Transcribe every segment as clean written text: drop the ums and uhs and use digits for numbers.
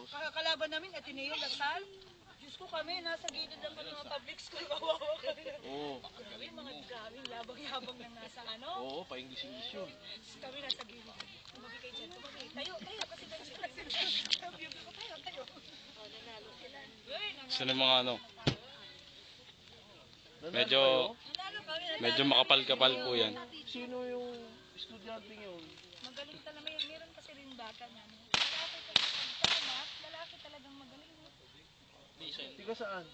Kalaban namin, Ateneo, Lasal. Diyos ko kami, nasa gilid lang kami mga public school, kawawa kami. Oo. Kami mga gawing labang-yabang lang nasa ano. Oo, pa-English yun. Kami nasa gilid. Tumabi kayo dyan, tumabi. Tayo, kasi tayo sila. Tayo, tayo. Nanalo sila. Sino yung mga ano? Medyo makapal-kapal po yan. Sino yung estudyante yun? Magaling talaga yun. Meron kasi rin bata na. Lalaki talagang magaling. Tiga saan?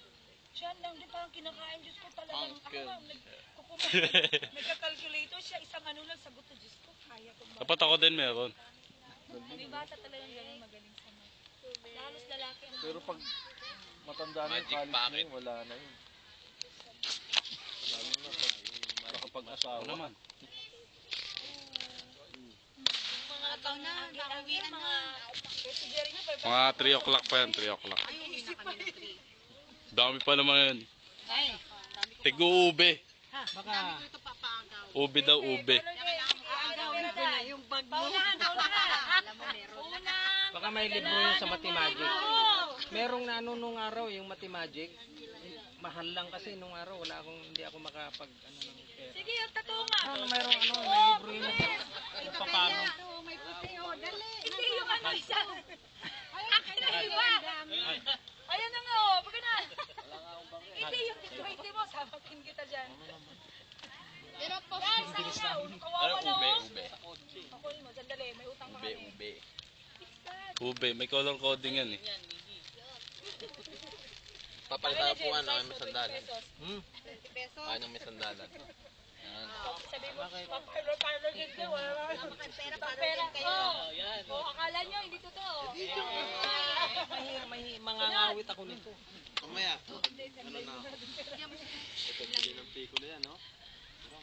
Siya lang din parang kinakain. Diyos ko talagang. Nagka-calculator siya. Isang ano lang sagot to. Diyos ko. Kaya ko ba? Dapat ako din meron. May bata talagang ganun magaling sa mga. Halos lalaki ang. Pero pag matanda na yung college na yun, wala na yun. Lalo na pag nakapag-asawa naman. Mga taon na, nakauwi na mga. Mga 3 o'clock pa yan, 3 o'clock. Dami pa naman yan. Tigo-ube. Baka Ube daw, ube. aagawin ko na yung bag mo. Baka may libro yun sa Matimagic. Merong na ano nung araw yung Matimagic. Mahal lang kasi nung araw hindi ako makapag ano ng pera. Sige, yung tattoo nga. Merong ano, may libro yun. Yung papano. May puti o, dali. Hindi yung ano isa. Akin na iba. Ayan na nga o, baka na. Hindi yung titwete mo, sabatin kita dyan. Pero po, bilis na. Kawawa na o. Ako mo, sandali, may utang pa kami. Ube, may color coding yan eh. Papalitan po ano, may sandalan. 20 pesos. Ano may sandalan. Sabi mo, parlor din kayo. Pera kayo. O, akala nyo, hindi totoo. May mga ngawit ako nito. Mamaya. Ano na? Ito pili ng pikulo yan, no?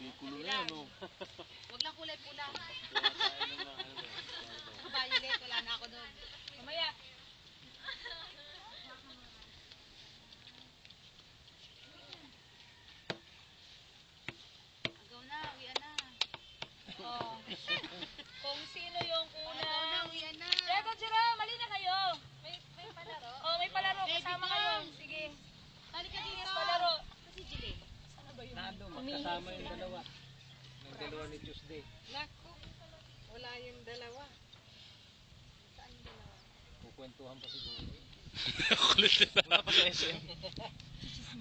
Pikulo na yan, no? Huwag lang kulay pula. Violet, wala na ako doon. Mamaya. Agaw na, uwian na. Oh. Kung sino yung una. Uwian na. Diego, Jira, mali na kayo. May palaro? Oh, may palaro. Kasama kayo. Sige. Tali ka dito. Palaro. Kasi Jilin. Sana ba yun? Nado, magkasama yung dalawa. Yung dalawa ni Tuesday. Naku. Wala yung dalawa. Kukwentuhan pa siguro. Kulit nila. Wala pa sa SM.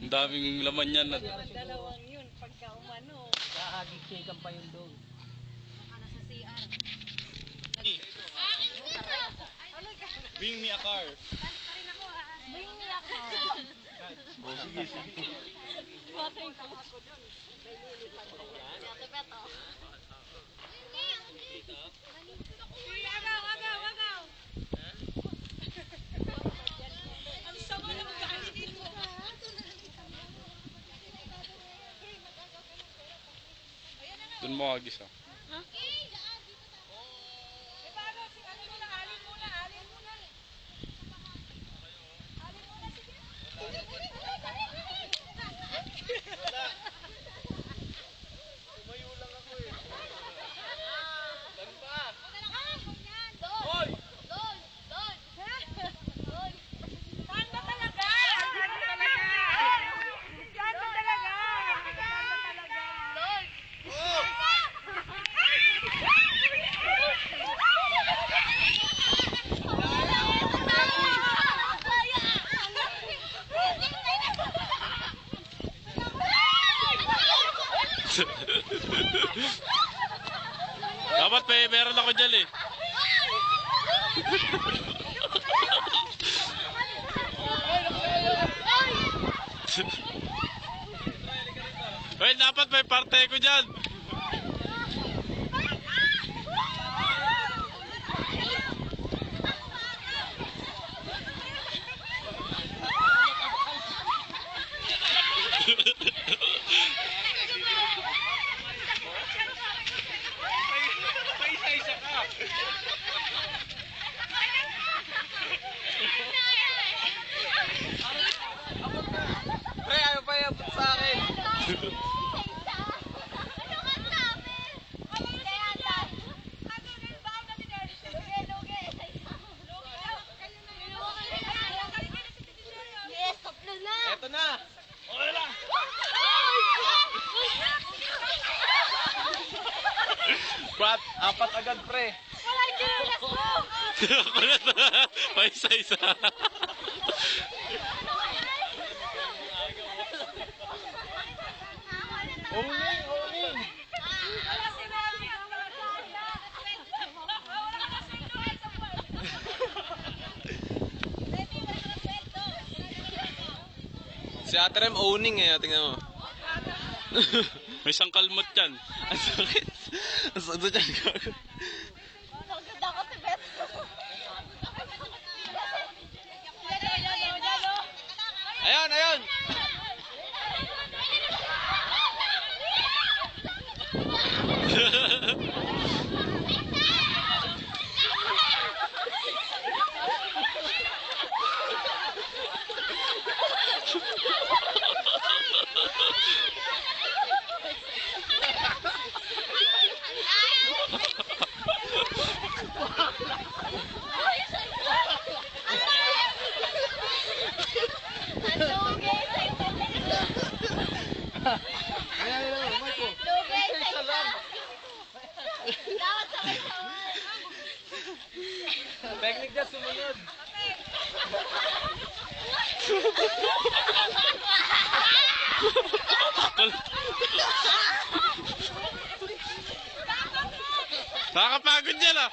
Ang daming laman yan. Dalawang yun. Pagka umano. Kahagig-shakan pa yun doon. Baka nasa CR. Bring me a car. Bring me a car. Oh, sige, sige. Matay ko ako dun. Agaw, agaw, agaw. Ang sama ng galit dito. Doon mo agis ah. Dapat meron ako dyan eh. Well, dapat may parte ko dyan. Pre, ayaw pa yung sa akin. Apat agad, pre. Wala yung chinelas mo! Kulat na. Paisa-isa. Uling, uling. Wala si Mami! Wala ka sweldo sa buwan! Baby, wala ka sweldo! Si Ate Rem owning eh, tingnan mo. May isang kalmot yan. Ang sakit. Ang sakit dyan, gago. Nagod ako si Beth. Ayun, ayun! Technique dyan, sumunod. Nakakapagod yan ah.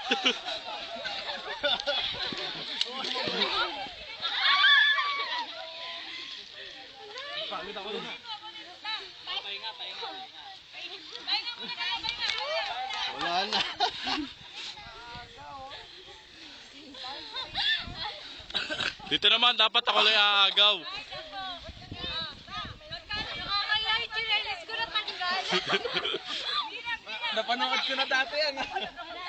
Wala na. Dito naman, dapat ako lang aagaw. Nakakaya yung chinelas ko natanggal. Napanood ko na dati yan.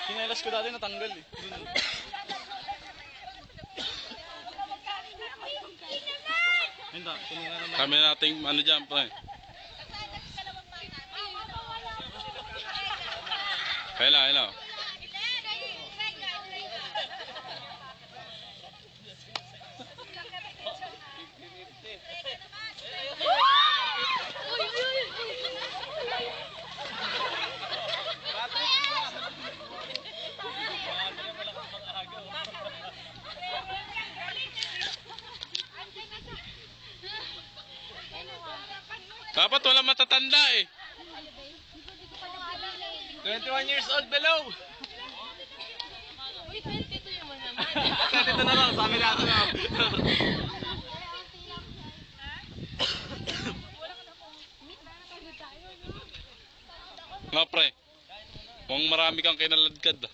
Kinelas ko dati natanggal eh. Kami nating ano dyan, pre. Hello, hello. Dapat wala matatanda eh. 21 years old below. Uy, 22 yung mga naman. Dito na lang, sa amin natin na. Nga pre, kung marami kang kinaladkad ah.